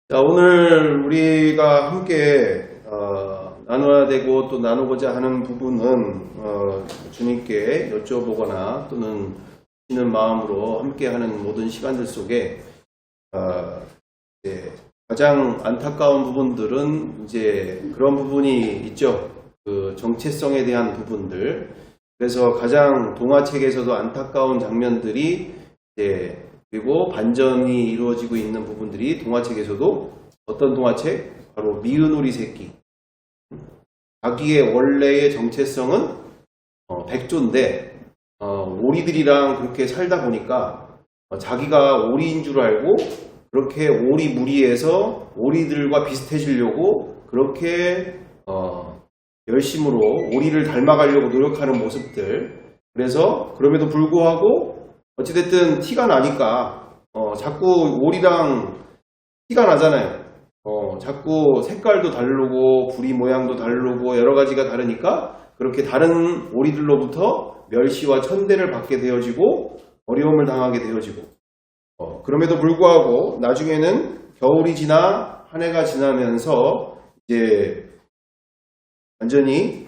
자, 오늘 우리가 함께 나눠야 되고 또 나누고자 하는 부분은 주님께 여쭤보거나 또는 주시는 마음으로 함께하는 모든 시간들 속에 이제 가장 안타까운 부분들은 이제 그런 부분이 있죠. 그 정체성에 대한 부분들. 그래서 가장 동화책에서도 안타까운 장면들이 이제 그리고 반전이 이루어지고 있는 부분들이 동화책에서도 어떤 동화책? 바로 미은오리 새끼. 자기의 원래의 정체성은 백조인데 오리들이랑 그렇게 살다 보니까 자기가 오리인 줄 알고 그렇게 오리 무리에서 오리들과 비슷해지려고 그렇게 열심으로 오리를 닮아가려고 노력하는 모습들. 그래서 그럼에도 불구하고 어찌됐든 티가 나니까 자꾸 오리랑 티가 나잖아요. 자꾸 색깔도 다르고 부리 모양도 다르고 여러 가지가 다르니까 그렇게 다른 오리들로부터 멸시와 천대를 받게 되어지고 어려움을 당하게 되어지고 그럼에도 불구하고 나중에는 겨울이 지나 한 해가 지나면서 이제 완전히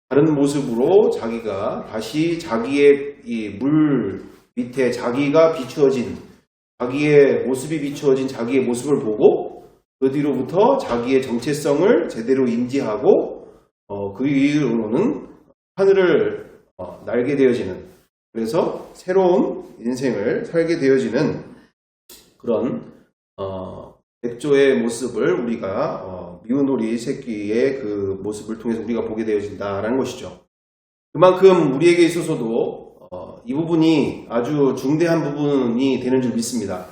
다른 모습으로 자기가 다시 자기의 이 물 밑에 자기가 비추어진 자기의 모습이 비추어진 자기의 모습을 보고 그 뒤로부터 자기의 정체성을 제대로 인지하고 그 이후로는 하늘을 날게 되어지는 그래서 새로운 인생을 살게 되어지는 그런 백조의 모습을 우리가 미운오리 새끼의 그 모습을 통해서 우리가 보게 되어진다라는 것이죠. 그만큼 우리에게 있어서도 이 부분이 아주 중대한 부분이 되는 줄 믿습니다.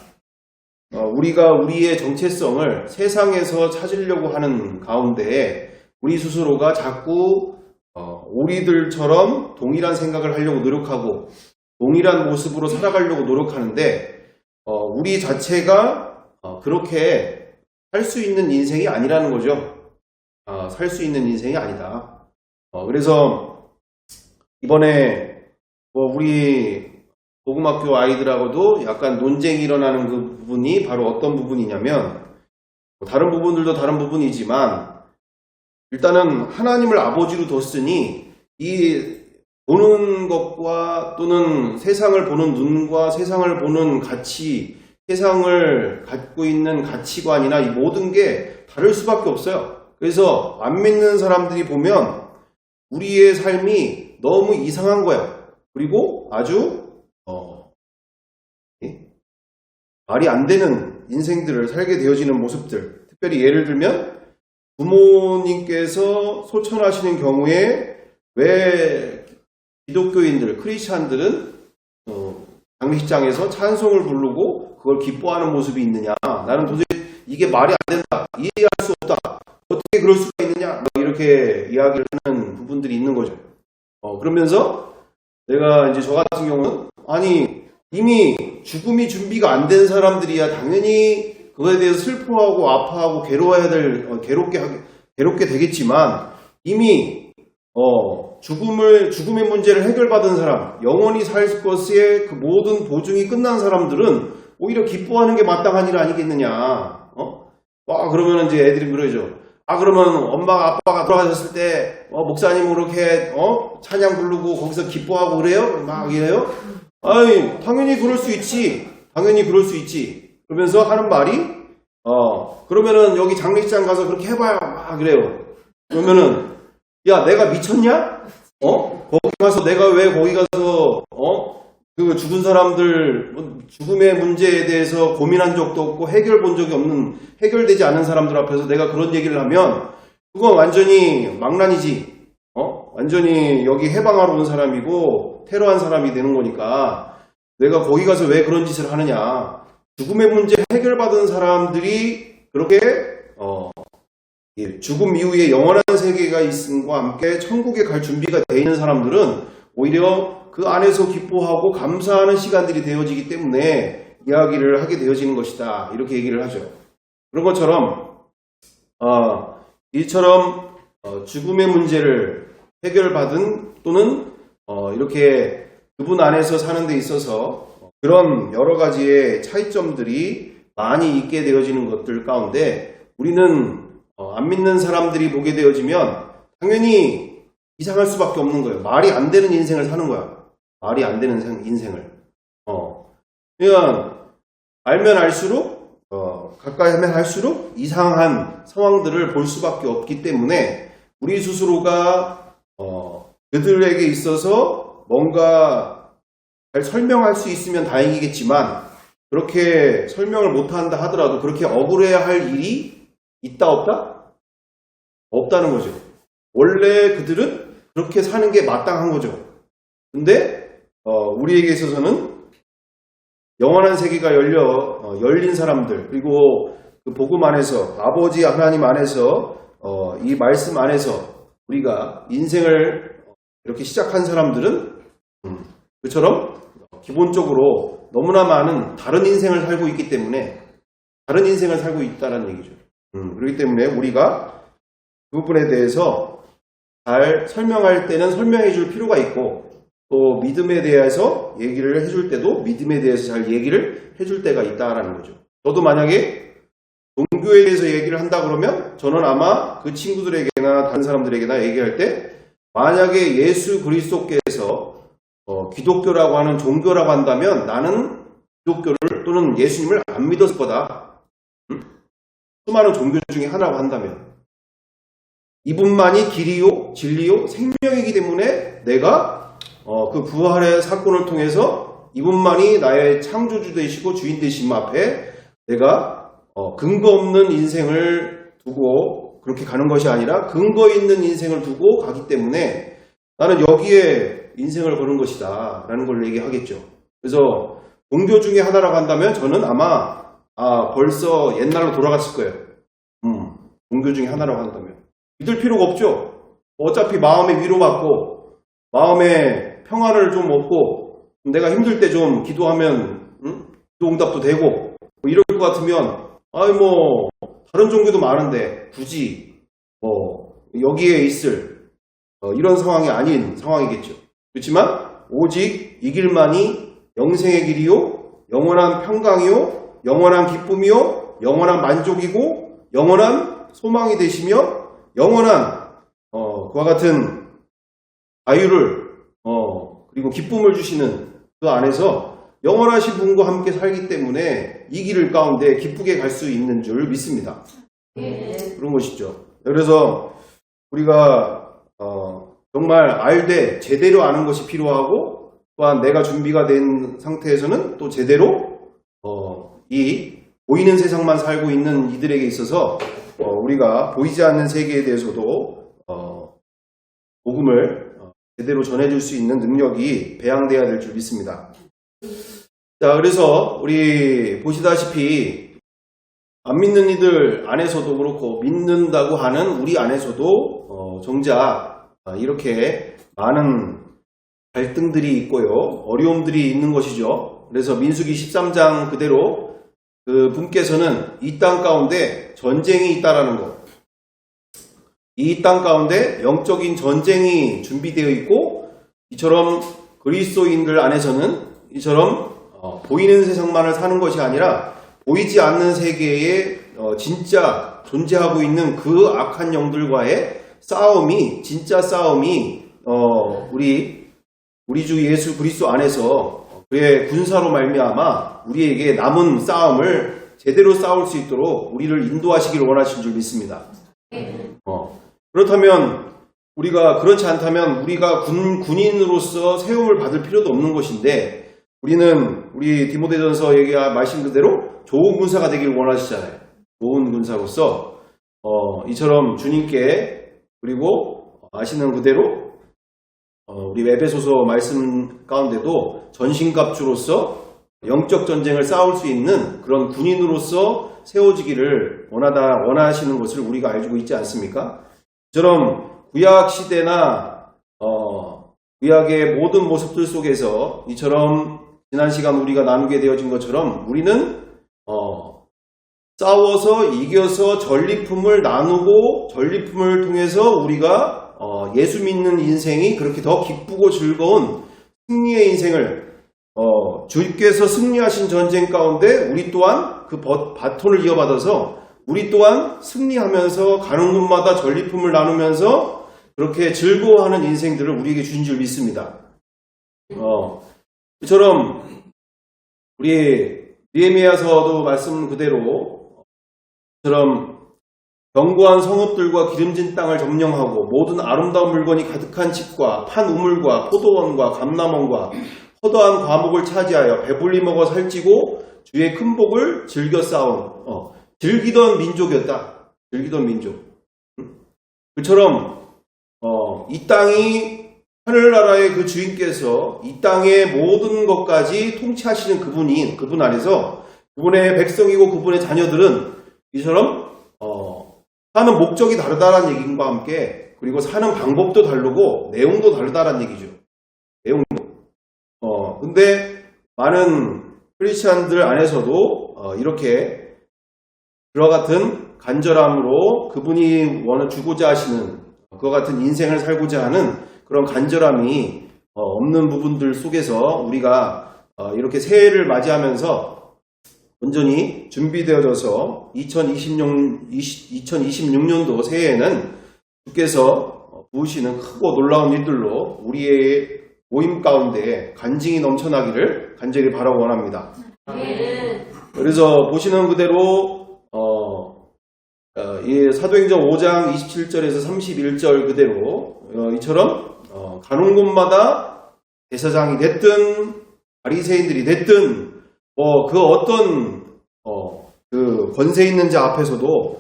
우리가 우리의 정체성을 세상에서 찾으려고 하는 가운데 우리 스스로가 자꾸 오리들처럼 동일한 생각을 하려고 노력하고 동일한 모습으로 살아가려고 노력하는데 우리 자체가 그렇게 살 수 있는 인생이 아니라는 거죠. 살 수 있는 인생이 아니다. 그래서 이번에 우리 복음학교 아이들하고도 약간 논쟁이 일어나는 그 부분이 바로 어떤 부분이냐면 다른 부분들도 다른 부분이지만 일단은 하나님을 아버지로 뒀으니 이 보는 것과 또는 세상을 보는 눈과 세상을 보는 가치 세상을 갖고 있는 가치관이나 이 모든 게 다를 수밖에 없어요. 그래서 안 믿는 사람들이 보면 우리의 삶이 너무 이상한 거야. 그리고 아주 말이 안 되는 인생들을 살게 되어지는 모습들. 특별히 예를 들면 부모님께서 소천하시는 경우에 왜 기독교인들, 크리스찬들은 장례식장에서 찬송을 부르고 그걸 기뻐하는 모습이 있느냐. 나는 도저히 이게 말이 안 된다. 이해할 수 없다. 어떻게 그럴 수가 있느냐. 이렇게 이야기를 하는 부분들이 있는 거죠. 그러면서 내가 이제 저 같은 경우는 아니 이미 죽음이 준비가 안 된 사람들이야 당연히 그거에 대해서 슬퍼하고 아파하고 괴롭게 되겠지만 이미 죽음의 문제를 해결받은 사람, 영원히 살 것의 그 모든 보증이 끝난 사람들은 오히려 기뻐하는 게 마땅한 일 아니겠느냐. 그러면 이제 애들이 그러죠. 그러면 엄마가 아빠가 돌아가셨을 때 목사님 그렇게 찬양 부르고 거기서 기뻐하고 그래요? 막 이래요? 아니 당연히 그럴 수 있지. 당연히 그럴 수 있지. 그러면서 하는 말이 그러면은 여기 장례식장 가서 그렇게 해봐요. 막 그래요. 그러면은 야 내가 미쳤냐? 거기 가서 내가 왜 거기 가서 그 죽은 사람들 죽음의 문제에 대해서 고민한 적도 없고 해결 본 적이 없는 해결되지 않은 사람들 앞에서 내가 그런 얘기를 하면 그건 완전히 망난이지. 완전히 여기 해방하러 온 사람이고 테러한 사람이 되는 거니까 내가 거기 가서 왜 그런 짓을 하느냐. 죽음의 문제 해결받은 사람들이 그렇게 죽음 이후에 영원한 세계가 있음과 함께 천국에 갈 준비가 되어 있는 사람들은 오히려 그 안에서 기뻐하고 감사하는 시간들이 되어지기 때문에 이야기를 하게 되어지는 것이다. 이렇게 얘기를 하죠. 그런 것처럼 이처럼 죽음의 문제를 해결받은 또는 이렇게 그분 안에서 사는 데 있어서 그런 여러 가지의 차이점들이 많이 있게 되어지는 것들 가운데 우리는 안 믿는 사람들이 보게 되어지면 당연히 이상할 수밖에 없는 거예요. 말이 안 되는 인생을 사는 거야. 말이 안 되는 인생을. 그러니까 알면 알수록 가까이 하면 할수록 이상한 상황들을 볼 수밖에 없기 때문에 우리 스스로가 그들에게 있어서 뭔가 잘 설명할 수 있으면 다행이겠지만 그렇게 설명을 못한다 하더라도 그렇게 억울해야 할 일이 있다 없다? 없다는 거죠. 원래 그들은 그렇게 사는 게 마땅한 거죠. 근데 우리에게 있어서는 영원한 세계가 열린 사람들, 그리고 그 복음 안에서 아버지 하나님 안에서 이 말씀 안에서 우리가 인생을 이렇게 시작한 사람들은 그처럼 기본적으로 너무나 많은 다른 인생을 살고 있기 때문에 다른 인생을 살고 있다는 얘기죠. 그렇기 때문에 우리가 그 부분에 대해서 잘 설명할 때는 설명해 줄 필요가 있고 또 믿음에 대해서 얘기를 해줄 때도 믿음에 대해서 잘 얘기를 해줄 때가 있다라는 거죠. 저도 만약에 종교에 대해서 얘기를 한다 그러면 저는 아마 그 친구들에게나 다른 사람들에게나 얘기할 때 만약에 예수 그리스도께서 기독교라고 하는 종교라고 한다면 나는 기독교를 또는 예수님을 안 믿었을 거다. 수많은 종교 중에 하나라고 한다면 이분만이 길이요 진리요 생명이기 때문에 내가 그 부활의 사건을 통해서 이분만이 나의 창조주 되시고 주인 되심 앞에 내가 근거 없는 인생을 두고 그렇게 가는 것이 아니라 근거 있는 인생을 두고 가기 때문에 나는 여기에 인생을 거는 것이다 라는 걸 얘기하겠죠. 그래서 종교 중에 하나라고 한다면 저는 아마 벌써 옛날로 돌아갔을 거예요. 종교 중에 하나라고 한다면 믿을 필요가 없죠. 어차피 마음에 위로받고 마음에 평안을 좀 얻고 내가 힘들 때 좀 기도하면 기도 응답도 되고 이럴 것 같으면 다른 종교도 많은데 굳이 여기에 있을 이런 상황이 아닌 상황이겠죠. 그렇지만 오직 이 길만이 영생의 길이요 영원한 평강이요 영원한 기쁨이요 영원한 만족이고 영원한 소망이 되시며 영원한 그와 같은 자유를 그리고 기쁨을 주시는 그 안에서 영원하신 분과 함께 살기 때문에 이 길을 가운데 기쁘게 갈 수 있는 줄 믿습니다. 그런 것이죠. 그래서 우리가 정말 알되 제대로 아는 것이 필요하고 또한 내가 준비가 된 상태에서는 또 제대로 이 보이는 세상만 살고 있는 이들에게 있어서 우리가 보이지 않는 세계에 대해서도 복음을 제대로 전해줄 수 있는 능력이 배양돼야 될 줄 믿습니다. 자, 그래서 우리 보시다시피 안 믿는 이들 안에서도 그렇고 믿는다고 하는 우리 안에서도 정작 이렇게 많은 갈등들이 있고요. 어려움들이 있는 것이죠. 그래서 민수기 13장 그대로 그 분께서는 이 땅 가운데 전쟁이 있다라는 것. 이 땅 가운데 영적인 전쟁이 준비되어 있고 이처럼 그리스도인들 안에서는 이처럼 보이는 세상만을 사는 것이 아니라 보이지 않는 세계에 진짜 존재하고 있는 그 악한 영들과의 싸움이 진짜 싸움이 우리 주 예수 그리스도 안에서 그의 군사로 말미암아 우리에게 남은 싸움을 제대로 싸울 수 있도록 우리를 인도하시기를 원하신 줄 믿습니다. 그렇다면 우리가 그렇지 않다면 우리가 군인으로서 세움을 받을 필요도 없는 것인데 우리 디모데전서 말씀 그대로 좋은 군사가 되길 원하시잖아요. 좋은 군사로서 이처럼 주님께 그리고 아시는 그대로 우리 에베소서 말씀 가운데도 전신갑주로서 영적 전쟁을 싸울 수 있는 그런 군인으로서 세워지기를 원하시는 것을 우리가 알고 있지 않습니까? 이처럼 구약 시대나 구약의 모든 모습들 속에서 이처럼 지난 시간 우리가 나누게 되어진 것처럼 우리는 싸워서 이겨서 전리품을 나누고 전리품을 통해서 우리가 예수 믿는 인생이 그렇게 더 기쁘고 즐거운 승리의 인생을 주께서 승리하신 전쟁 가운데 우리 또한 그 바톤을 이어받아서 우리 또한 승리하면서 가는 곳마다 전리품을 나누면서 그렇게 즐거워하는 인생들을 우리에게 주신 줄 믿습니다. 이처럼 우리 느헤미야서도 말씀 그대로 처럼 견고한 성읍들과 기름진 땅을 점령하고 모든 아름다운 물건이 가득한 집과 판 우물과 포도원과 감람원과 허도한 과목을 차지하여 배불리 먹어 살찌고 주의 큰 복을 즐겨 싸운 즐기던 민족이었다. 즐기던 민족. 그처럼 이 땅이 하늘나라의 그 주인께서 이 땅의 모든 것까지 통치하시는 그분 안에서 그분의 백성이고 그분의 자녀들은 이처럼 사는 목적이 다르다는 얘기과 함께 그리고 사는 방법도 다르고 내용도 다르다는 얘기죠. 내용도. 근데 많은 크리스찬들 안에서도 이렇게 그와 같은 간절함으로 그분이 주고자 하시는 그와 같은 인생을 살고자 하는 그런 간절함이 없는 부분들 속에서 우리가 이렇게 새해를 맞이하면서 온전히 준비되어져서 2026년도 새해에는 주께서 부으시는 크고 놀라운 일들로 우리의 모임 가운데 간증이 넘쳐나기를 간절히 바라고 원합니다. 그래서 보시는 그대로 이 사도행전 5장 27절에서 31절 그대로 이처럼 가는 곳마다 대사장이 됐든 바리새인들이 됐든 그 어떤 그 권세 있는 자 앞에서도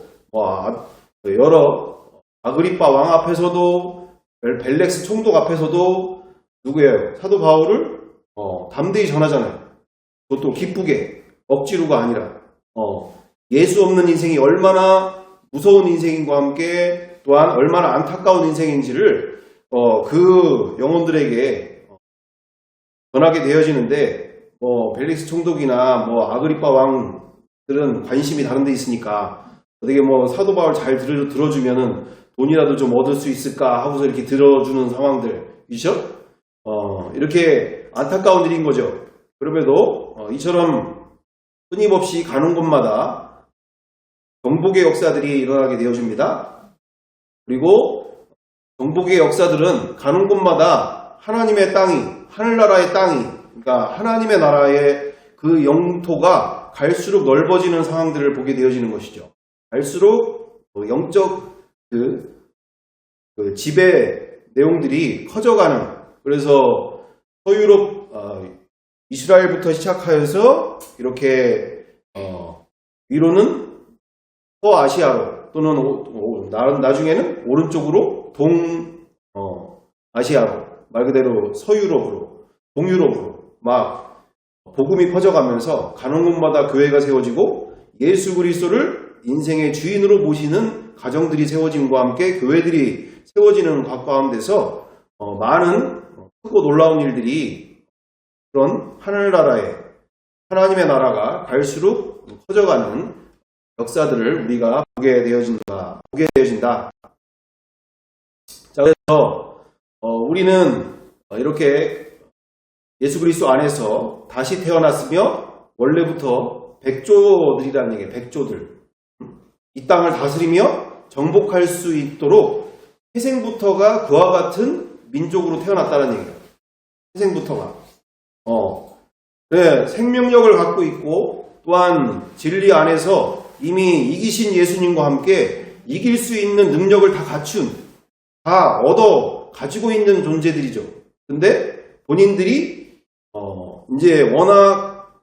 여러 아그리빠 왕 앞에서도 벨렉스 총독 앞에서도 누구예요? 사도 바울을 담대히 전하잖아요. 그것도 기쁘게 억지로가 아니라 예수 없는 인생이 얼마나 무서운 인생인과 함께 또한 얼마나 안타까운 인생인지를 그 영혼들에게 전하게 되어지는데 벨릭스 총독이나 아그리빠 왕들은 관심이 다른 데 있으니까 어떻게 사도 바울 잘 들어주면은 돈이라도 좀 얻을 수 있을까 하고서 이렇게 들어주는 상황들이죠. 이렇게 안타까운 일인 거죠. 그럼에도 이처럼 끊임없이 가는 곳마다 정복의 역사들이 일어나게 되어집니다. 그리고 정복의 역사들은 가는 곳마다 하나님의 땅이, 하늘나라의 땅이, 그러니까 하나님의 나라의 그 영토가 갈수록 넓어지는 상황들을 보게 되어지는 것이죠. 갈수록 영적 그 지배 내용들이 커져가는, 그래서 서유럽, 이스라엘부터 시작하여서 이렇게 위로는 서아시아로 또는 나중에는 오른쪽으로 동아시아로 말 그대로 서유럽으로 동유럽으로 막 복음이 퍼져가면서 가는 곳마다 교회가 세워지고 예수 그리스도를 인생의 주인으로 모시는 가정들이 세워짐과 함께 교회들이 세워지는 가운데서 많은 크고 놀라운 일들이 그런 하늘나라에 하나님의 나라가 갈수록 커져가는 역사들을 우리가 보게 되어진다. 자, 그래서 우리는 이렇게 예수 그리스도 안에서 다시 태어났으며 원래부터 백조들이라는 얘기예요. 백조들. 이 땅을 다스리며 정복할 수 있도록 태생부터가 그와 같은 민족으로 태어났다는 얘기예요. 태생부터가. 네, 생명력을 갖고 있고 또한 진리 안에서 이미 이기신 예수님과 함께 이길 수 있는 능력을 다 갖춘, 다 얻어 가지고 있는 존재들이죠. 근데 본인들이 이제 워낙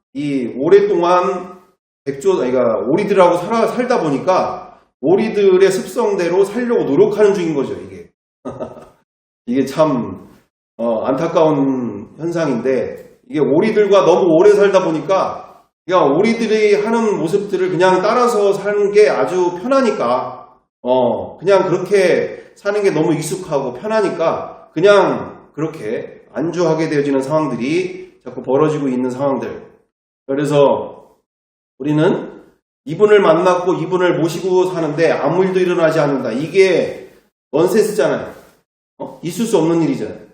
오랫동안 그러니까 오리들하고 살다 보니까 오리들의 습성대로 살려고 노력하는 중인 거죠, 이게. 이게 참 안타까운 현상인데, 이게 오리들과 너무 오래 살다 보니까 그냥 오리들이 하는 모습들을 그냥 따라서 사는 게 아주 편하니까 그냥 그렇게 사는 게 너무 익숙하고 편하니까 그냥 그렇게 안주하게 되어지는 상황들이 자꾸 벌어지고 있는 상황들. 그래서 우리는 이분을 만났고 이분을 모시고 사는데 아무 일도 일어나지 않는다. 이게 넌센스잖아요. 있을 수 없는 일이잖아요.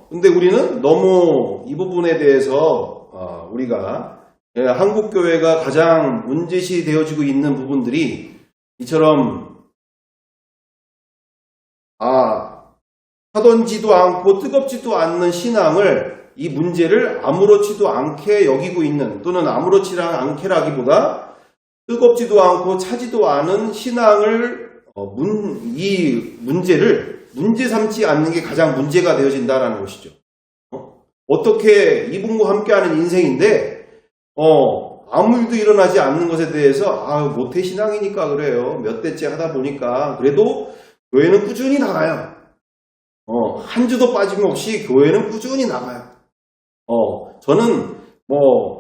근데 우리는 너무 이 부분에 대해서 우리가 한국교회가 가장 문제시 되어지고 있는 부분들이 이처럼 하던지도 않고 뜨겁지도 않는 신앙을 이 문제를 아무렇지도 않게 여기고 있는 또는 아무렇지 않게라기보다 뜨겁지도 않고 차지도 않은 신앙을 이 문제를 문제 삼지 않는 게 가장 문제가 되어진다는 것이죠. 어떻게 이분과 함께하는 인생인데 아무 일도 일어나지 않는 것에 대해서 모태 신앙이니까 그래요. 몇 대째 하다 보니까 그래도 교회는 꾸준히 나가요. 한 주도 빠짐없이 교회는 꾸준히 나가요. 저는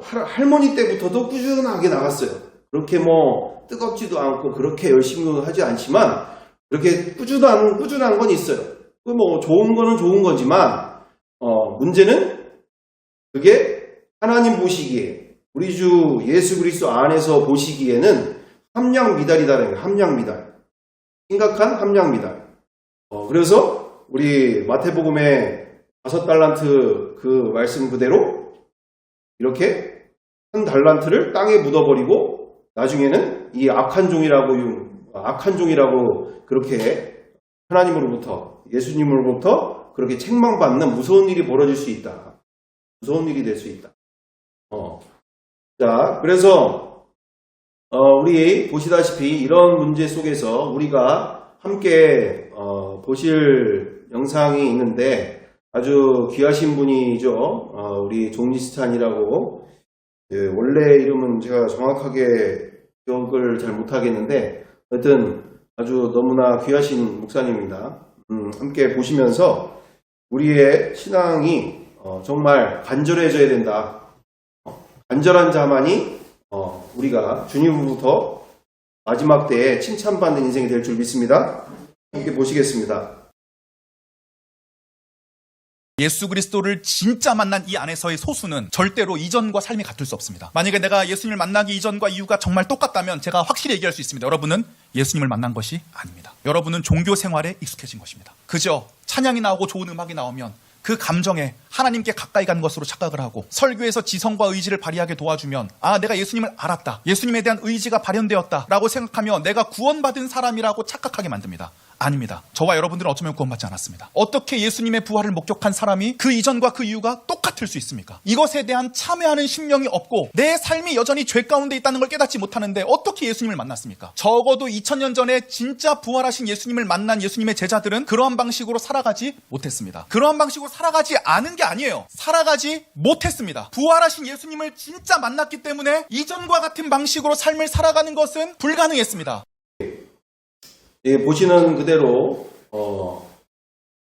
할머니 때부터도 꾸준하게 나갔어요. 그렇게 뜨겁지도 않고 그렇게 열심히 하지 않지만 그렇게 꾸준한 건 있어요. 좋은 거는 좋은 거지만 문제는 그게 하나님 보시기에 우리 주 예수 그리스도 안에서 보시기에는 함량미달이다라는 거예요. 함량미달. 심각한 함량미달. 그래서 우리 마태복음의 5달란트 그 말씀 그대로 이렇게 1달란트를 땅에 묻어버리고 나중에는 이 악한 종이라고 그렇게 하나님으로부터 예수님으로부터 그렇게 책망받는 무서운 일이 벌어질 수 있다. 무서운 일이 될 수 있다. 자, 그래서 우리 보시다시피 이런 문제 속에서 우리가 함께 보실 영상이 있는데 아주 귀하신 분이죠. 우리 종리스탄이라고 원래 이름은 제가 정확하게 기억을 잘 못하겠는데 하여튼 아주 너무나 귀하신 목사님입니다. 함께 보시면서 우리의 신앙이 정말 간절해져야 된다. 간절한 자만이 우리가 주님으로부터 마지막 때에 칭찬받는 인생이 될 줄 믿습니다. 함께 보시겠습니다. 예수 그리스도를 진짜 만난 이 안에서의 소수는 절대로 이전과 삶이 같을 수 없습니다. 만약에 내가 예수님을 만나기 이전과 이후가 정말 똑같다면 제가 확실히 얘기할 수 있습니다. 여러분은 예수님을 만난 것이 아닙니다. 여러분은 종교 생활에 익숙해진 것입니다. 그저 찬양이 나오고 좋은 음악이 나오면 그 감정에 하나님께 가까이 가는 것으로 착각을 하고 설교에서 지성과 의지를 발휘하게 도와주면 내가 예수님을 알았다. 예수님에 대한 의지가 발현되었다. 라고 생각하며 내가 구원받은 사람이라고 착각하게 만듭니다. 아닙니다. 저와 여러분들은 어쩌면 구원받지 않았습니다. 어떻게 예수님의 부활을 목격한 사람이 그 이전과 그 이후가 똑같을 수 있습니까? 이것에 대한 참회하는 심령이 없고 내 삶이 여전히 죄 가운데 있다는 걸 깨닫지 못하는데 어떻게 예수님을 만났습니까? 적어도 2000년 전에 진짜 부활하신 예수님을 만난 예수님의 제자들은 그러한 방식으로 살아가지 못했습니다. 그러한 방식으로 살아가지 않은 게 아니에요. 살아가지 못했습니다. 부활하신 예수님을 진짜 만났기 때문에 이전과 같은 방식으로 삶을 살아가는 것은 불가능했습니다. 보시는 그대로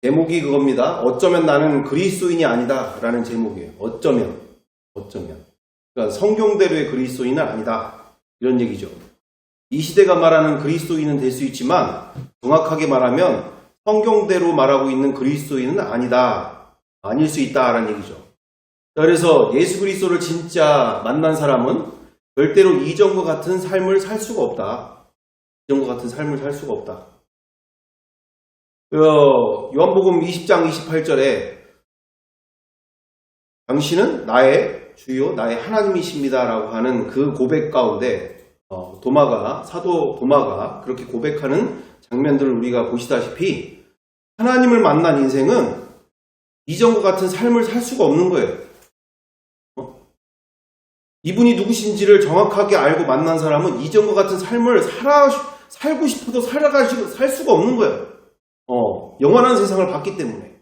제목이 그겁니다. 어쩌면 나는 그리스도인이 아니다 라는 제목이에요. 어쩌면 그러니까 성경대로의 그리스도인은 아니다 이런 얘기죠. 이 시대가 말하는 그리스도인은 될 수 있지만 정확하게 말하면 성경대로 말하고 있는 그리스도인은 아닐 수 있다라는 얘기죠. 그래서 예수 그리스도를 진짜 만난 사람은 절대로 이전과 같은 삶을 살 수가 없다. 이전과 같은 삶을 살 수가 없다. 요한복음 20장 28절에 당신은 나의 주요 나의 하나님이십니다 라고 하는 그 고백 가운데 사도 도마가 그렇게 고백하는 장면들을 우리가 보시다시피 하나님을 만난 인생은 이전과 같은 삶을 살 수가 없는 거예요. 이분이 누구신지를 정확하게 알고 만난 사람은 이전과 같은 삶을 살고 싶어도 살 수가 없는 거예요. 영원한 세상을 봤기 때문에.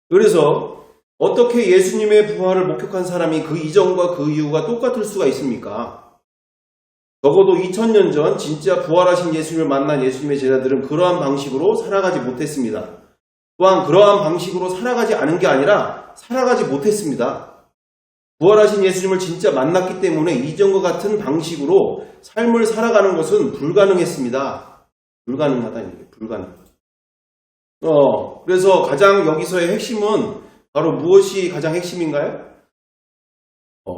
그래서 어떻게 예수님의 부활을 목격한 사람이 그 이전과 그 이후가 똑같을 수가 있습니까? 적어도 2000년 전 진짜 부활하신 예수님을 만난 예수님의 제자들은 그러한 방식으로 살아가지 못했습니다. 또한 그러한 방식으로 살아가지 않은 게 아니라 살아가지 못했습니다. 부활하신 예수님을 진짜 만났기 때문에 이전과 같은 방식으로 삶을 살아가는 것은 불가능했습니다. 불가능하다는 얘기예요. 불가능. 그래서 가장 여기서의 핵심은 바로 무엇이 가장 핵심인가요?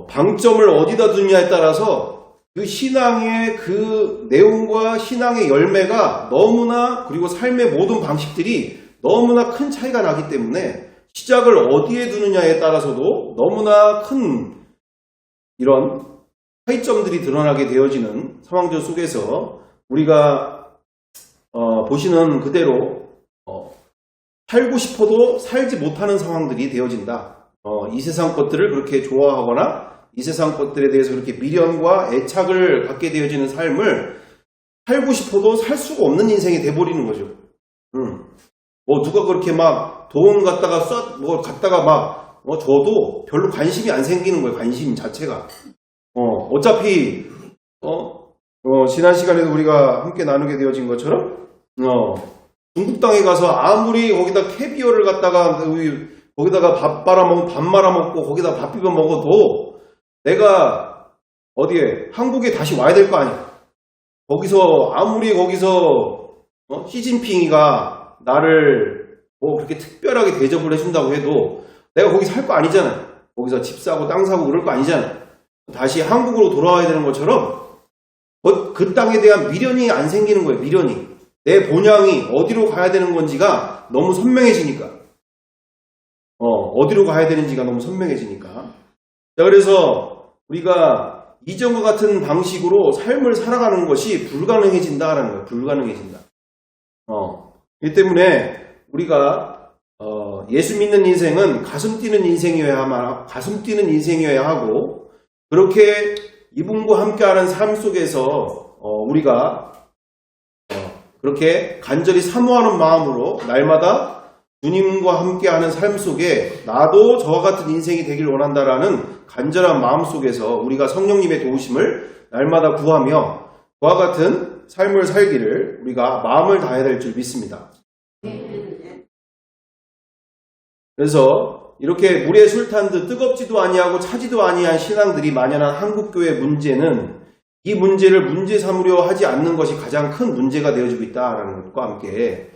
방점을 어디다 두느냐에 따라서 그 신앙의 그 내용과 신앙의 열매가 너무나 그리고 삶의 모든 방식들이 너무나 큰 차이가 나기 때문에 시작을 어디에 두느냐에 따라서도 너무나 큰 이런 차이점들이 드러나게 되어지는 상황들 속에서 우리가 보시는 그대로 살고 싶어도 살지 못하는 상황들이 되어진다. 이 세상 것들을 그렇게 좋아하거나 이 세상 것들에 대해서 그렇게 미련과 애착을 갖게 되어지는 삶을 살고 싶어도 살 수가 없는 인생이 돼버리는 거죠. 뭐 누가 그렇게 막 돈 갖다가 갖다가 막 줘도 별로 관심이 안 생기는 거예요. 관심 자체가. 어차피 지난 시간에도 우리가 함께 나누게 되어진 것처럼 중국 땅에 가서 아무리 거기다 캐비어를 갖다가 거기다가 밥 말아먹고 거기다 밥 비벼 먹어도 내가 어디에 한국에 다시 와야 될 거 아니야. 거기서 아무리 거기서 시진핑이가 나를 뭐 그렇게 특별하게 대접을 해준다고 해도 내가 거기 살 거 아니잖아요. 거기서 집 사고 땅 사고 그럴 거 아니잖아요. 다시 한국으로 돌아와야 되는 것처럼 그 땅에 대한 미련이 안 생기는 거예요. 미련이. 내 본향이 어디로 가야 되는 건지가 너무 선명해지니까. 어디로 가야 되는지가 너무 선명해지니까. 자, 그래서 우리가 이전과 같은 방식으로 삶을 살아가는 것이 불가능해진다라는 거예요. 불가능해진다. 이 때문에 우리가 예수 믿는 인생은 가슴 뛰는 인생이어야 하고 그렇게 이분과 함께하는 삶 속에서 우리가 그렇게 간절히 사모하는 마음으로 날마다 주님과 함께하는 삶 속에 나도 저와 같은 인생이 되길 원한다라는 간절한 마음 속에서 우리가 성령님의 도우심을 날마다 구하며 그와 같은 삶을 살기를 우리가 마음을 다해야 될 줄 믿습니다. 그래서 이렇게 물에 술 탄 듯 뜨겁지도 아니하고 차지도 아니한 신앙들이 만연한 한국교회 문제는 이 문제를 문제 삼으려 하지 않는 것이 가장 큰 문제가 되어지고 있다는 것과 함께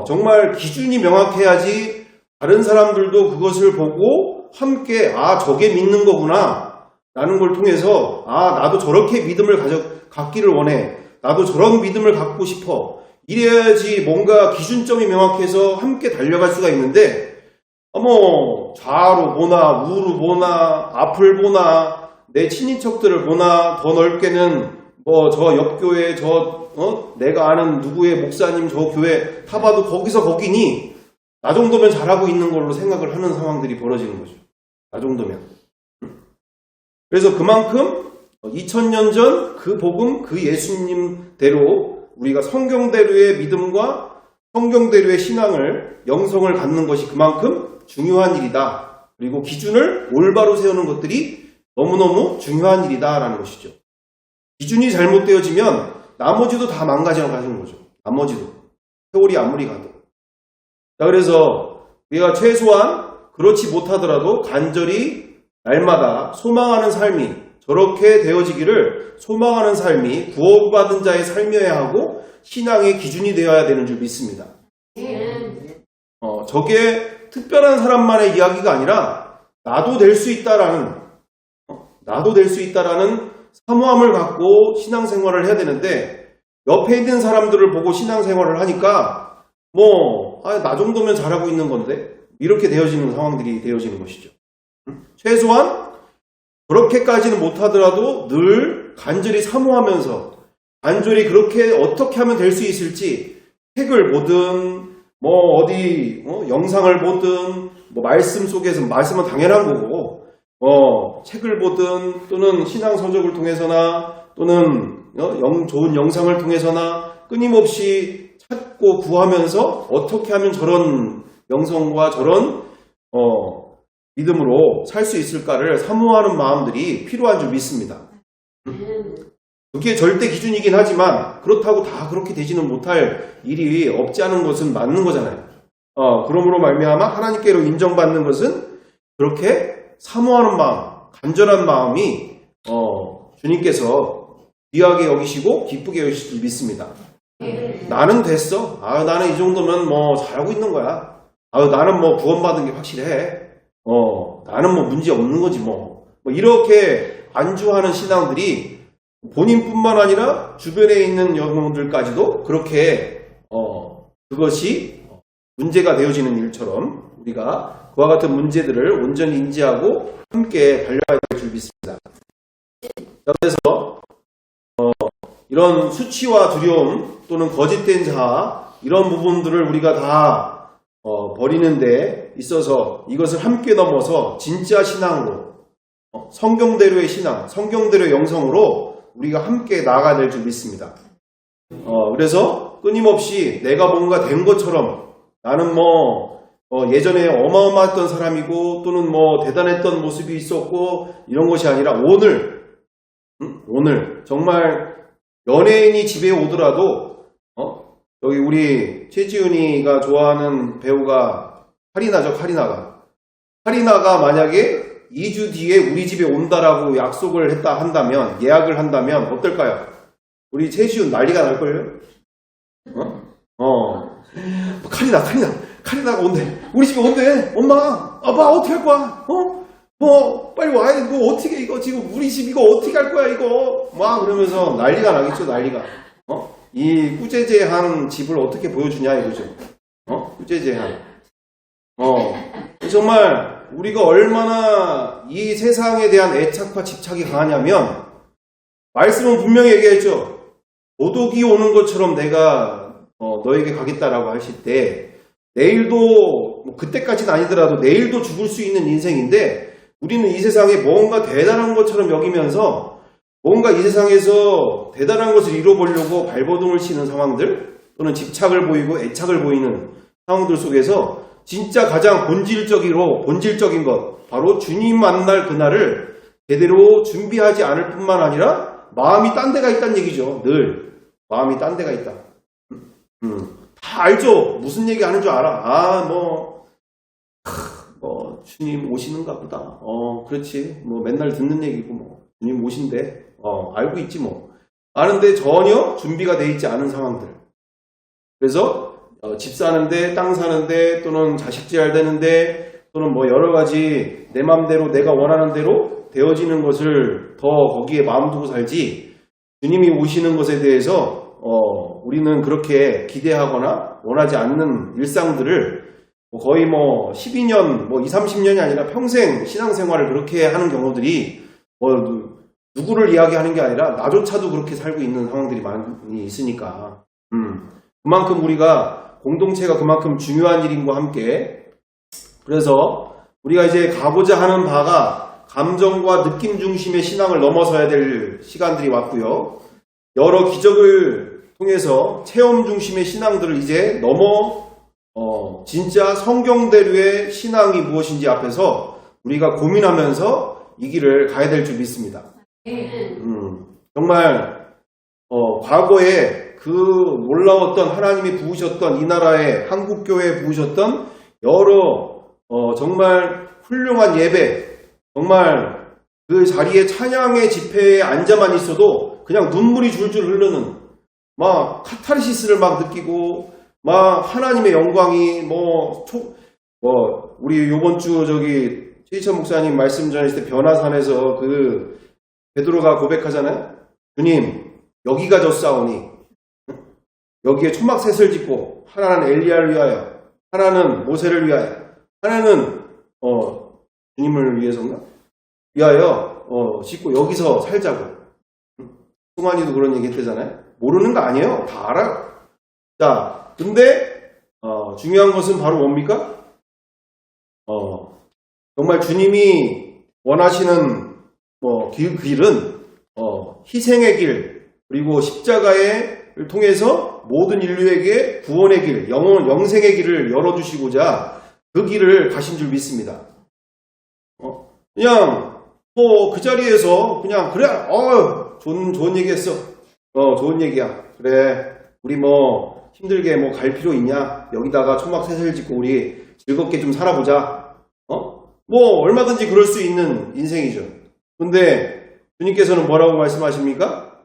정말 기준이 명확해야지 다른 사람들도 그것을 보고 함께 저게 믿는 거구나 라는 걸 통해서 나도 저렇게 믿음을 갖기를 원해. 나도 저런 믿음을 갖고 싶어. 이래야지 뭔가 기준점이 명확해서 함께 달려갈 수가 있는데 좌로 보나 우로 보나 앞을 보나 내 친인척들을 보나 더 넓게는 저 옆교회 내가 아는 누구의 목사님 저 교회 타봐도 거기서 거기니 나 정도면 잘하고 있는 걸로 생각을 하는 상황들이 벌어지는 거죠. 나 정도면. 그래서 그만큼 2000년 전 그 복음 그 예수님대로 우리가 성경대로의 믿음과 성경대로의 신앙을 영성을 갖는 것이 그만큼 중요한 일이다. 그리고 기준을 올바로 세우는 것들이 너무너무 중요한 일이다라는 것이죠. 기준이 잘못되어지면 나머지도 다 망가져가는 거죠. 나머지도. 세월이 아무리 가도. 자, 그래서 우리가 최소한 그렇지 못하더라도 간절히 날마다 소망하는 삶이 저렇게 되어지기를 소망하는 삶이 구원받은 자의 삶이어야 하고 신앙의 기준이 되어야 되는 줄 믿습니다. 저게 특별한 사람만의 이야기가 아니라 나도 될 수 있다라는 사모함을 갖고 신앙생활을 해야 되는데 옆에 있는 사람들을 보고 신앙생활을 하니까 나 정도면 잘하고 있는 건데 이렇게 되어지는 상황들이 되어지는 것이죠. 최소한 그렇게까지는 못하더라도 늘 간절히 사모하면서 간절히 그렇게 어떻게 하면 될 수 있을지 책을 보든 어디 영상을 보든 말씀 속에서 말씀은 당연한 거고 책을 보든 또는 신앙 서적을 통해서나 또는 좋은 영상을 통해서나 끊임없이 찾고 구하면서 어떻게 하면 저런 영성과 저런 믿음으로 살 수 있을까를 사모하는 마음들이 필요한 줄 믿습니다. 그게 절대 기준이긴 하지만 그렇다고 다 그렇게 되지는 못할 일이 없지 않은 것은 맞는 거잖아요. 그러므로 말미암아 하나님께로 인정받는 것은 그렇게 사모하는 마음, 간절한 마음이 주님께서 귀하게 여기시고 기쁘게 여기실 줄 믿습니다. 나는 됐어. 나는 이 정도면 잘하고 있는 거야. 나는 구원받은 게 확실해. 나는 문제 없는 거지 이렇게 안주하는 신앙들이 본인뿐만 아니라 주변에 있는 영혼들까지도 그렇게 그것이 문제가 되어지는 일처럼 우리가 그와 같은 문제들을 온전히 인지하고 함께 달려가야 될 줄 믿습니다. 자, 그래서 이런 수치와 두려움 또는 거짓된 자아 이런 부분들을 우리가 다 버리는 데 있어서 이것을 함께 넘어서 진짜 신앙으로 성경대로의 신앙, 성경대로의 영성으로 우리가 함께 나아가야 될 줄 믿습니다. 그래서 끊임없이 내가 뭔가 된 것처럼 나는 예전에 어마어마했던 사람이고 또는 대단했던 모습이 있었고 이런 것이 아니라 오늘 정말 연예인이 집에 오더라도 여기 우리 최지은이가 좋아하는 배우가 카리나가 만약에 2주 뒤에 우리 집에 온다라고 약속을 했다 한다면 예약을 한다면 어떨까요? 우리 최지은 난리가 날걸요? 카리나가 온대. 우리 집에 온대. 엄마, 아빠 어떻게 할 거야? 빨리 와. 이거 어떻게 이거 지금 우리 집 이거 어떻게 할 거야 이거? 막 그러면서 난리가 나겠죠, 난리가. 이 꾸제제한 집을 어떻게 보여주냐 이거죠. 꾸제제한. 정말 우리가 얼마나 이 세상에 대한 애착과 집착이 강하냐면 말씀은 분명히 얘기했죠. 도둑이 오는 것처럼 내가 너에게 가겠다라고 하실 때 내일도 그때까지는 아니더라도 내일도 죽을 수 있는 인생인데 우리는 이 세상에 뭔가 대단한 것처럼 여기면서 뭔가 이 세상에서 대단한 것을 이뤄보려고 발버둥을 치는 상황들 또는 집착을 보이고 애착을 보이는 상황들 속에서 진짜 가장 본질적인 것 바로 주님 만날 그날을 제대로 준비하지 않을 뿐만 아니라 마음이 딴 데가 있다는 얘기죠. 늘 마음이 딴 데가 있다. 다 알죠. 무슨 얘기 하는 줄 알아. 주님 오시는가 보다. 그렇지. 맨날 듣는 얘기고 주님 오신대. 알고 있지 아는데 전혀 준비가 돼 있지 않은 상황들. 그래서 집 사는데, 땅 사는데, 또는 자식질 되는데, 또는 여러 가지 내 맘대로 내가 원하는 대로 되어지는 것을 더 거기에 마음 두고 살지, 주님이 오시는 것에 대해서 우리는 그렇게 기대하거나 원하지 않는 일상들을 거의 12년, 20, 30년이 아니라 평생 신앙생활을 그렇게 하는 경우들이 누구를 이야기하는 게 아니라 나조차도 그렇게 살고 있는 상황들이 많이 있으니까 그만큼 우리가 공동체가 그만큼 중요한 일인과 함께 그래서 우리가 이제 가고자 하는 바가 감정과 느낌 중심의 신앙을 넘어서야 될 시간들이 왔고요. 여러 기적을 통해서 체험 중심의 신앙들을 이제 넘어 진짜 성경대로의 신앙이 무엇인지 앞에서 우리가 고민하면서 이 길을 가야 될 줄 믿습니다. 정말 과거에 그 놀라웠던 하나님이 부으셨던 이 나라에 한국교회에 부으셨던 여러 정말 훌륭한 예배 정말 그 자리에 찬양의 집회에 앉아만 있어도 그냥 눈물이 줄줄 흐르는 막 카타르시스를 막 느끼고 막 하나님의 영광이 우리 요번 주 최희천 목사님 말씀 전했을 때 변화산에서 그 베드로가 고백하잖아요. 주님 여기가 졌사오니 여기에 초막셋을 짓고 하나는 엘리야를 위하여 하나는 모세를 위하여 하나는 주님을 위해서인가? 위하여 짓고 여기서 살자고. 승환이도 그런 얘기 했대잖아요. 모르는 거 아니에요. 다 알아요. 자, 근데 중요한 것은 바로 뭡니까? 정말 주님이 원하시는 길은 희생의 길 그리고 십자가를 통해서 모든 인류에게 구원의 길, 영생의 길을 열어주시고자 그 길을 가신 줄 믿습니다. 그냥 그 자리에서 그냥 그래 좋은 얘기했어. 좋은 얘기야. 그래 우리 힘들게 갈 필요 있냐? 여기다가 초막셋을 짓고 우리 즐겁게 좀 살아보자. 얼마든지 그럴 수 있는 인생이죠. 근데 주님께서는 뭐라고 말씀하십니까?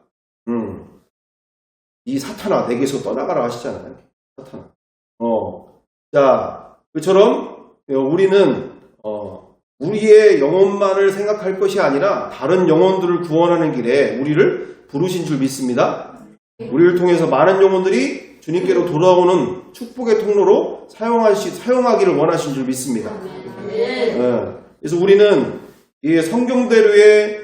이 사탄아 내게서 떠나가라 하시잖아요. 사탄아. 자, 그처럼 우리는 우리의 영혼만을 생각할 것이 아니라 다른 영혼들을 구원하는 길에 우리를 부르신 줄 믿습니다. 우리를 통해서 많은 영혼들이 주님께로 돌아오는 축복의 통로로 사용하기를 원하신 줄 믿습니다. 그래서 우리는 이 성경대로의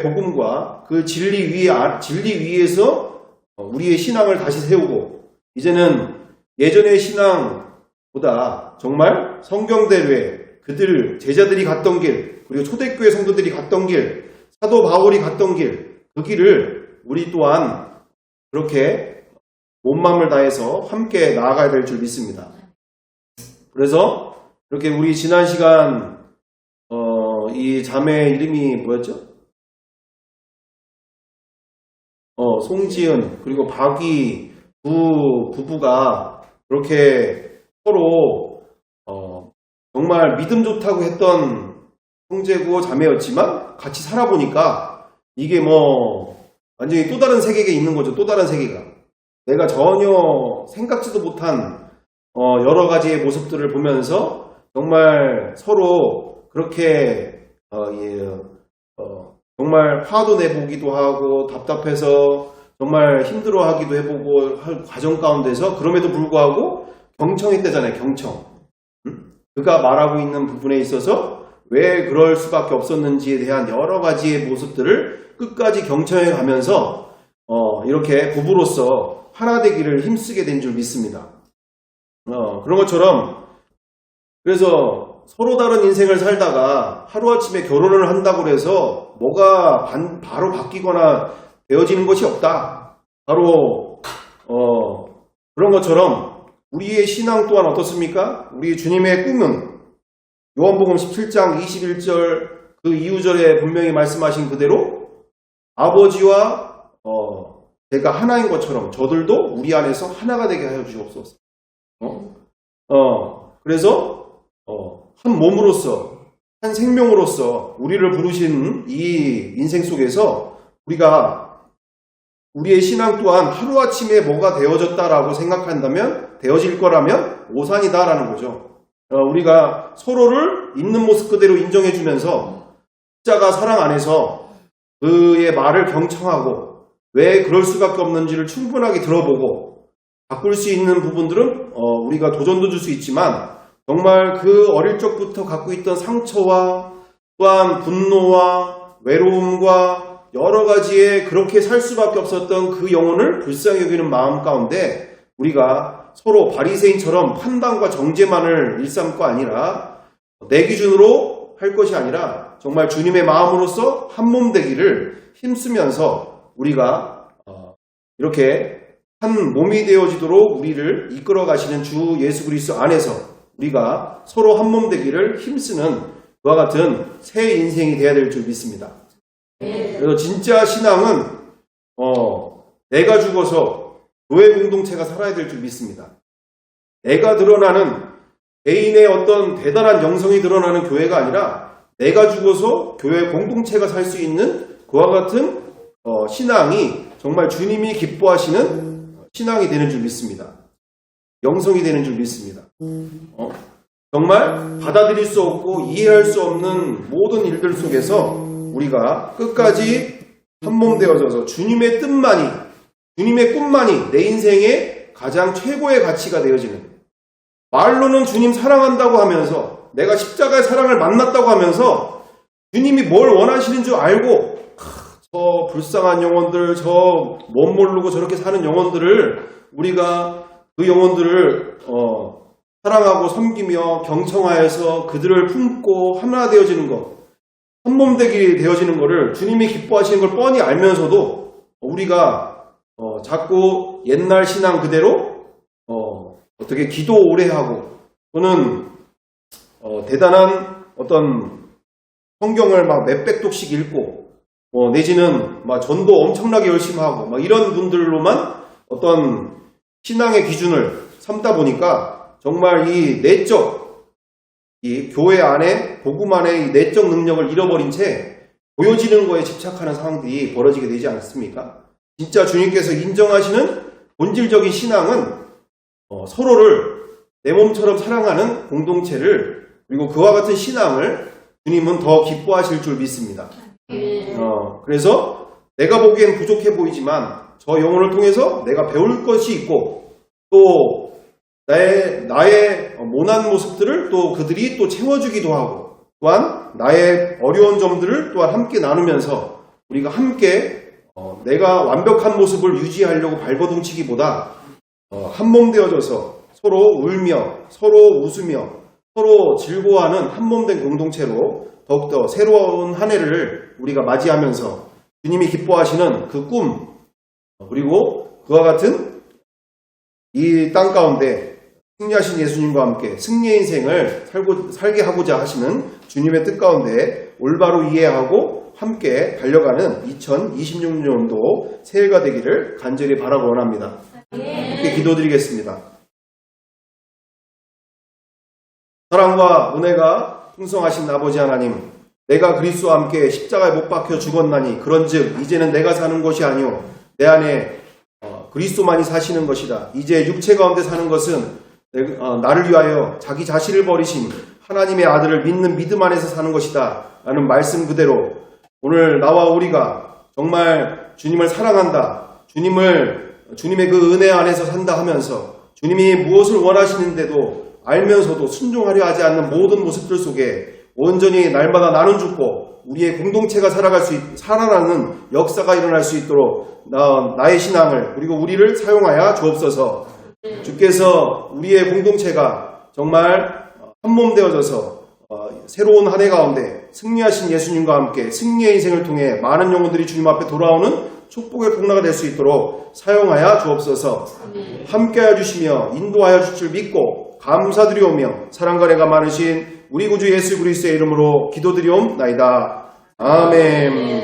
복음과 그 진리 위에서 우리의 신앙을 다시 세우고, 이제는 예전의 신앙보다 정말 성경대로의 제자들이 갔던 길, 그리고 초대교회 성도들이 갔던 길, 사도 바울이 갔던 길, 그 길을 우리 또한 그렇게 온 마음을 다해서 함께 나아가야 될 줄 믿습니다. 그래서 이렇게 우리 지난 시간 이 자매 이름이 뭐였죠? 송지은 그리고 박이 부부가 그렇게 서로 정말 믿음 좋다고 했던 형제고 자매였지만 같이 살아보니까 이게 완전히 또 다른 세계가 있는 거죠. 또 다른 세계가. 내가 전혀 생각지도 못한 여러 가지의 모습들을 보면서 정말 서로 그렇게 정말 화도 내보기도 하고 답답해서 정말 힘들어하기도 해보고 할 과정 가운데서 그럼에도 불구하고 경청했대잖아요. 경청. 그가 말하고 있는 부분에 있어서 왜 그럴 수밖에 없었는지에 대한 여러 가지의 모습들을 끝까지 경청해 가면서 이렇게 부부로서 하나 되기를 힘쓰게 된 줄 믿습니다. 그런 것처럼 그래서 서로 다른 인생을 살다가 하루아침에 결혼을 한다고 해서 뭐가 바로 바뀌거나 되어지는 것이 없다. 바로 그런 것처럼 우리의 신앙 또한 어떻습니까? 우리 주님의 꿈은 요한복음 17장 21절 그 이후절에 분명히 말씀하신 그대로 아버지와 제가 하나인 것처럼 저들도 우리 안에서 하나가 되게 하여 주옵소서. 그래서 한 몸으로서 한 생명으로서 우리를 부르신 이 인생 속에서 우리의 신앙 또한 하루아침에 뭐가 되어졌다라고 생각한다면 되어질 거라면 오산이다라는 거죠. 우리가 서로를 있는 모습 그대로 인정해주면서 십자가 사랑 안에서 그의 말을 경청하고 왜 그럴 수밖에 없는지를 충분하게 들어보고 바꿀 수 있는 부분들은 우리가 도전도 줄 수 있지만 정말 그 어릴 적부터 갖고 있던 상처와 또한 분노와 외로움과 여러 가지의 그렇게 살 수밖에 없었던 그 영혼을 불쌍히 여기는 마음 가운데 우리가 서로 바리새인처럼 판단과 정죄만을 일삼고 아니라 내 기준으로 할 것이 아니라 정말 주님의 마음으로서 한 몸 되기를 힘쓰면서 우리가 이렇게 한 몸이 되어지도록 우리를 이끌어 가시는 주 예수 그리스도 안에서 우리가 서로 한 몸 되기를 힘쓰는 그와 같은 새 인생이 되어야 될 줄 믿습니다. 그래서 진짜 신앙은 내가 죽어서 교회 공동체가 살아야 될 줄 믿습니다. 내가 드러나는 개인의 어떤 대단한 영성이 드러나는 교회가 아니라 내가 죽어서 교회 공동체가 살 수 있는 그와 같은 신앙이 정말 주님이 기뻐하시는 신앙이 되는 줄 믿습니다. 영성이 되는 줄 믿습니다. 정말 받아들일 수 없고 이해할 수 없는 모든 일들 속에서 우리가 끝까지 한 몸 되어져서 주님의 뜻만이, 주님의 꿈만이 내 인생의 가장 최고의 가치가 되어지는, 말로는 주님 사랑한다고 하면서 내가 십자가의 사랑을 만났다고 하면서 주님이 뭘 원하시는 줄 알고 저 불쌍한 영혼들, 저 못 모르고 저렇게 사는 영혼들을 우리가 그 영혼들을 사랑하고 섬기며 경청하여서 그들을 품고 하나 되어지는 것, 한 몸 되기 되어지는 것을 주님이 기뻐하시는 걸 뻔히 알면서도 우리가 자꾸 옛날 신앙 그대로 어떻게 기도 오래 하고 또는 대단한 어떤 성경을 막 몇백 독씩 읽고 내지는 막 전도 엄청나게 열심히 하고 막 이런 분들로만 어떤 신앙의 기준을 삼다 보니까 정말 이 교회 안에 복음 안에 이 내적 능력을 잃어버린 채 보여지는 거에 집착하는 상황들이 벌어지게 되지 않습니까? 진짜 주님께서 인정하시는 본질적인 신앙은 서로를 내 몸처럼 사랑하는 공동체를 그리고 그와 같은 신앙을 주님은 더 기뻐하실 줄 믿습니다. 그래서 내가 보기엔 부족해 보이지만 저 영혼을 통해서 내가 배울 것이 있고 또 나의 모난 모습들을 또 그들이 또 채워주기도 하고 또한 나의 어려운 점들을 또한 함께 나누면서 우리가 함께 내가 완벽한 모습을 유지하려고 발버둥치기보다 한몸 되어져서 서로 울며 서로 웃으며 서로 즐거워하는 한몸된 공동체로 더욱더 새로운 한 해를 우리가 맞이하면서 주님이 기뻐하시는 그 꿈 그리고 그와 같은 이 땅 가운데 승리하신 예수님과 함께 승리의 인생을 살게 하고자 하시는 주님의 뜻 가운데 올바로 이해하고 함께 달려가는 2026년도 새해가 되기를 간절히 바라고 원합니다. 함께 기도드리겠습니다. 사랑과 은혜가 풍성하신 아버지 하나님, 내가 그리스도와 함께 십자가에 못 박혀 죽었나니 그런즉 이제는 내가 사는 것이 아니요 내 안에 그리스도만이 사시는 것이다. 이제 육체 가운데 사는 것은 나를 위하여 자기 자신을 버리신 하나님의 아들을 믿는 믿음 안에서 사는 것이다 라는 말씀 그대로 오늘 나와 우리가 정말 주님을 사랑한다, 주님의 그 은혜 안에서 산다 하면서 주님이 무엇을 원하시는데도 알면서도 순종하려 하지 않는 모든 모습들 속에 온전히 날마다 나눈 죽고 우리의 공동체가 살아나는 역사가 일어날 수 있도록 나의 신앙을 그리고 우리를 사용하여 주옵소서. 주께서 우리의 공동체가 정말 한몸 되어져서 새로운 한 해 가운데 승리하신 예수님과 함께 승리의 인생을 통해 많은 영혼들이 주님 앞에 돌아오는 축복의 폭로가 될 수 있도록 사용하여 주옵소서. 함께하여 주시며 인도하여 주실 줄 믿고 감사드리오며 사랑과 은혜가 많으신 우리 구주 예수 그리스도의 이름으로 기도드리옵나이다. 아멘.